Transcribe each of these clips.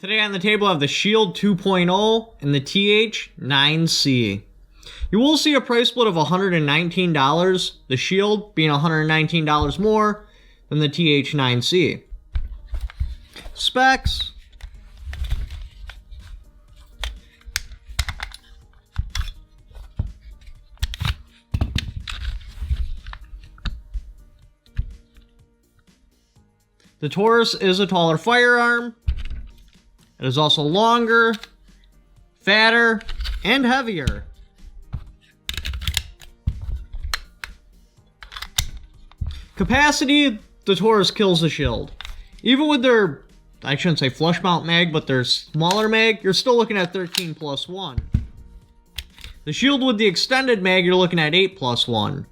Today on the table I have the Shield 2.0 and the TH9C. You will see a price split of $119, the Shield being $119 more than the TH9C. Specs. The Taurus is a taller firearm. It is also longer, fatter, and heavier. Capacity, the Taurus kills the Shield. Even with their, I shouldn't say flush mount mag, but their smaller mag, you're still looking at 13 plus 1. The Shield with the extended mag, you're looking at 8 plus 1.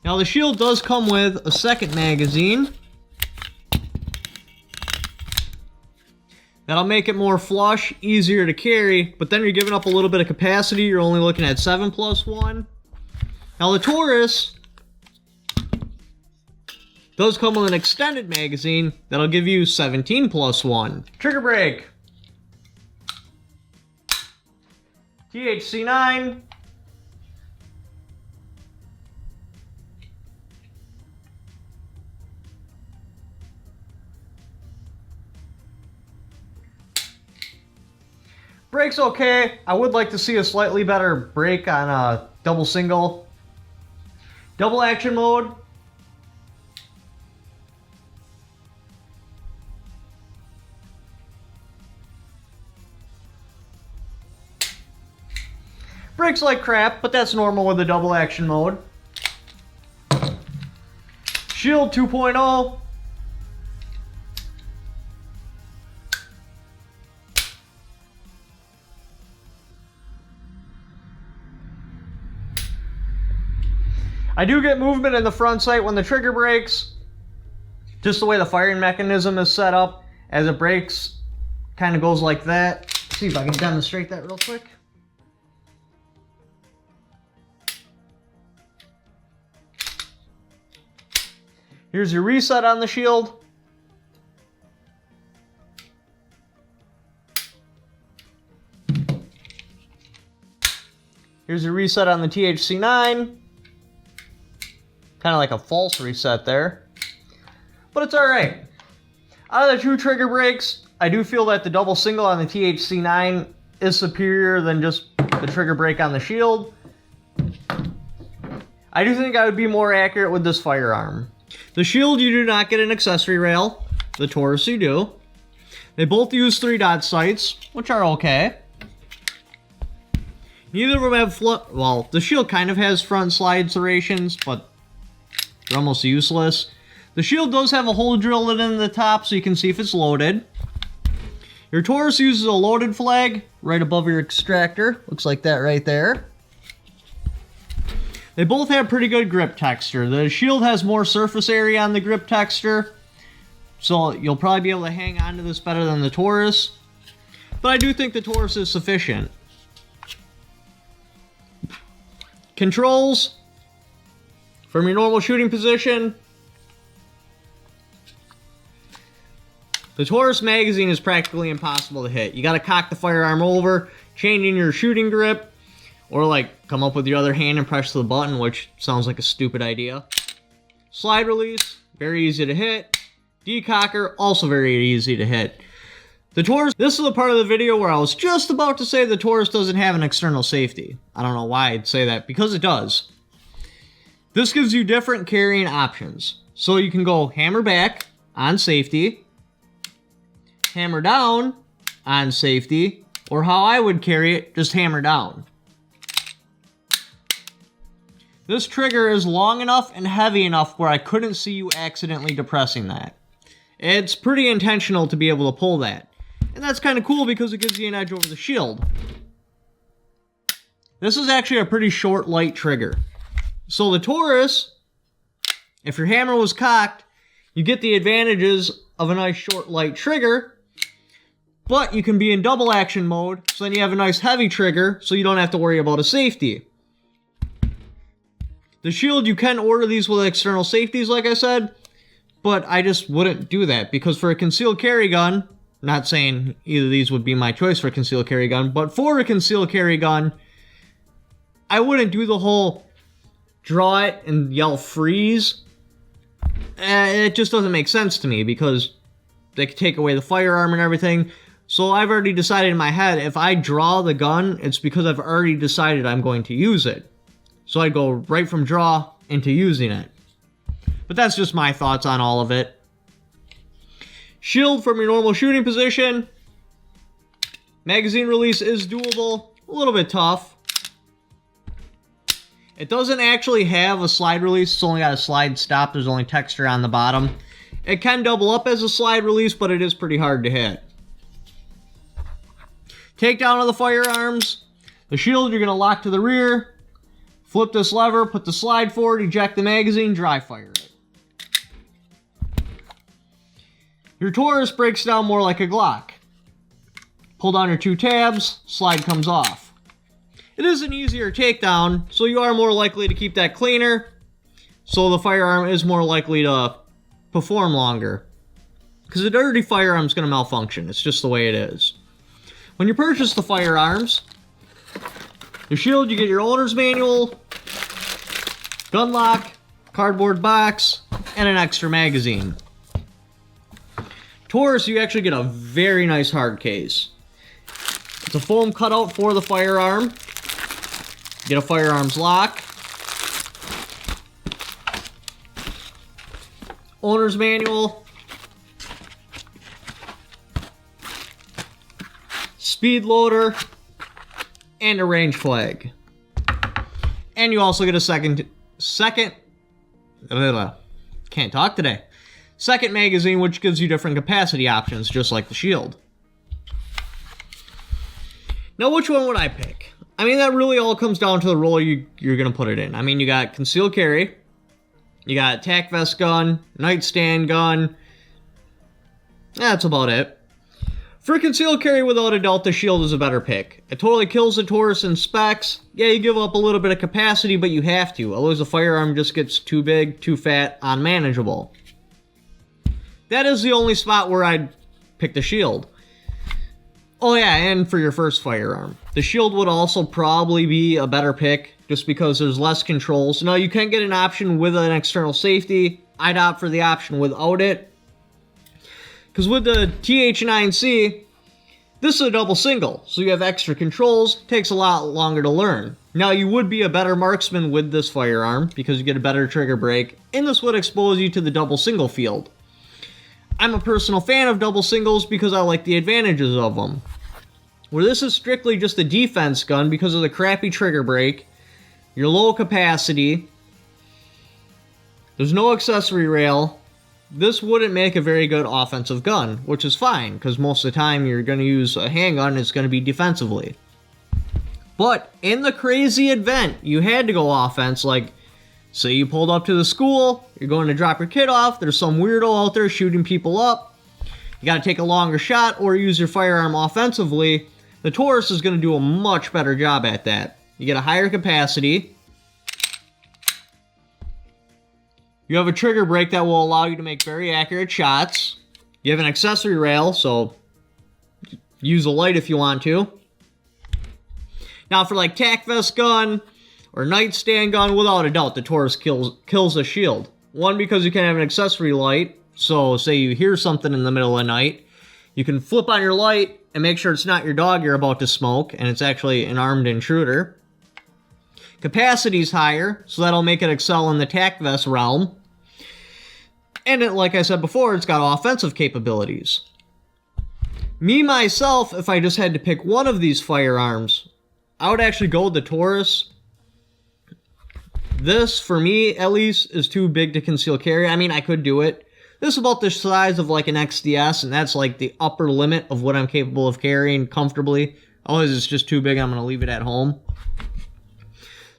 Now the Shield does come with a second magazine. That'll make it more flush, easier to carry, but then you're giving up a little bit of capacity. You're only looking at 7 plus 1. Now the Taurus does come with an extended magazine that'll give you 17 plus 1. Trigger brake. TH9C. Brake's okay. I would like to see a slightly better brake on a double single. Double action mode. Brake's like crap, but that's normal with the double action mode. Shield 2.0. I do get movement in the front sight when the trigger brakes. Just the way the firing mechanism is set up, as it brakes, kind of goes like that. Let's see if I can demonstrate that real quick. Here's your reset on the Shield. Here's your reset on the TH9. Kind of like a false reset there. But it's alright. Out of the two trigger brakes, I do feel that the double single on the TH9C is superior than just the trigger brake on the Shield. I do think I would be more accurate with this firearm. The Shield, you do not get an accessory rail. The Taurus, you do. They both use 3-dot sights, which are okay. Neither of them have well, the Shield kind of has front slide serrations, but they're almost useless. The Shield does have a hole drilled in the top so you can see if it's loaded. Your Taurus uses a loaded flag right above your extractor. Looks like that right there. They both have pretty good grip texture. The Shield has more surface area on the grip texture, so you'll probably be able to hang on to this better than the Taurus. But I do think the Taurus is sufficient. Controls. From your normal shooting position, the Taurus magazine is practically impossible to hit. You gotta cock the firearm over, changing your shooting grip, or like come up with your other hand and press the button, which sounds like a stupid idea. Slide release, very easy to hit. Decocker, also very easy to hit. The Taurus, this is the part of the video where I was just about to say the Taurus doesn't have an external safety. I don't know why I'd say that, because it does. This gives you different carrying options. So you can go hammer back on safety, hammer down on safety, or how I would carry it, just hammer down. This trigger is long enough and heavy enough where I couldn't see you accidentally depressing that. It's pretty intentional to be able to pull that. And that's kind of cool because it gives you an edge over the Shield. This is actually a pretty short, light trigger. So the Taurus, if your hammer was cocked, you get the advantages of a nice short, light trigger, but you can be in double action mode, so then you have a nice heavy trigger, so you don't have to worry about a safety. The Shield, you can order these with external safeties, like I said, but I just wouldn't do that, because for a concealed carry gun, Not saying either of these would be my choice for a concealed carry gun, but for a concealed carry gun, I wouldn't do the whole draw it and yell freeze. It just doesn't make sense to me because they could take away the firearm and everything. So I've already decided in my head, if I draw the gun, it's because I've already decided I'm going to use it. So I go right from draw into using it. But that's just my thoughts on all of it. Shield from your normal shooting position. Magazine release is doable. A little bit tough. It doesn't actually have a slide release. It's only got a slide stop. There's only texture on the bottom. It can double up as a slide release, but it is pretty hard to hit. Takedown of the firearms. The shield you're going to lock to the rear. Flip this lever, put the slide forward, eject the magazine, dry fire it. Your Taurus breaks down more like a Glock. Pull down your 2 tabs, slide comes off. It is an easier takedown, so you are more likely to keep that cleaner, so the firearm is more likely to perform longer. Because a dirty firearm is going to malfunction, it's just the way it is. When you purchase the firearms, the shield, you get your owner's manual, gun lock, cardboard box, and an extra magazine. Taurus, you actually get a very nice hard case. It's a foam cutout for the firearm. Get a firearms lock. Owner's manual. Speed loader. And a range flag. And you also get a second can't talk today. Second magazine, which gives you different capacity options, just like the shield. Now, which one would I pick? I mean, that really all comes down to the role you're going to put it in. I mean, you got concealed carry, you got tack vest gun, nightstand gun. That's about it. For concealed carry, without a doubt, the shield is a better pick. It totally kills the Taurus in specs. Yeah, you give up a little bit of capacity, but you have to. Otherwise, the firearm just gets too big, too fat, unmanageable. That is the only spot where I'd pick the shield. Oh yeah, and for your first firearm. The shield would also probably be a better pick, just because there's less controls. Now, you can get an option with an external safety. I'd opt for the option without it. Because with the TH9C, this is a double single, so you have extra controls. Takes a lot longer to learn. Now, you would be a better marksman with this firearm, because you get a better trigger break, and this would expose you to the double single field. I'm a personal fan of double singles because I like the advantages of them. Where this is strictly just a defense gun because of the crappy trigger break, your low capacity, there's no accessory rail, this wouldn't make a very good offensive gun, which is fine because most of the time you're going to use a handgun, it's going to be defensively. But in the crazy event you had to go offense, like say you pulled up to the school, you're going to drop your kid off, there's some weirdo out there shooting people up, you got to take a longer shot or use your firearm offensively, the Taurus is going to do a much better job at that. You get a higher capacity, you have a trigger break that will allow you to make very accurate shots, you have an accessory rail, so use a light if you want to. Now for like tack vest gun, or nightstand gun, without a doubt, the Taurus kills the shield. One, because you can have an accessory light, so say you hear something in the middle of the night, you can flip on your light and make sure it's not your dog you're about to smoke, and it's actually an armed intruder. Capacity's higher, so that'll make it excel in the tack vest realm. And it, like I said before, it's got offensive capabilities. Me, myself, if I just had to pick one of these firearms, I would actually go with the Taurus. This, for me, at least, is too big to conceal carry. I mean, I could do it. This is about the size of like an XDS, and that's like the upper limit of what I'm capable of carrying comfortably. Otherwise, it's just too big, I'm going to leave it at home.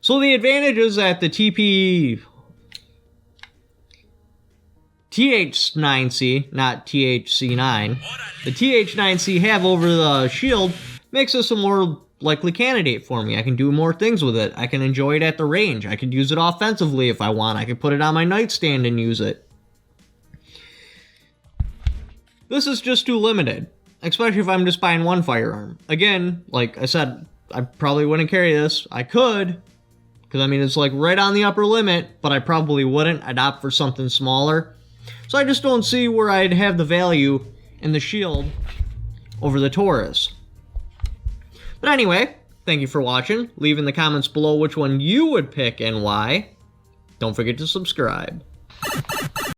So the advantage is that the TH9C, not THC9, the TH9C have over the shield makes this a more likely candidate for me. I can do more things with it. I can enjoy it at the range. I could use it offensively if I want. I could put it on my nightstand and use it. This is just too limited. especially if I'm just buying one firearm. Again, like I said, I probably wouldn't carry this. I could, because I mean, it's like right on the upper limit, but I probably wouldn't. I'd opt for something smaller. So I just don't see where I'd have the value in the Shield over the Taurus. But anyway, thank you for watching. Leave in the comments below which one you would pick and why. Don't forget to subscribe.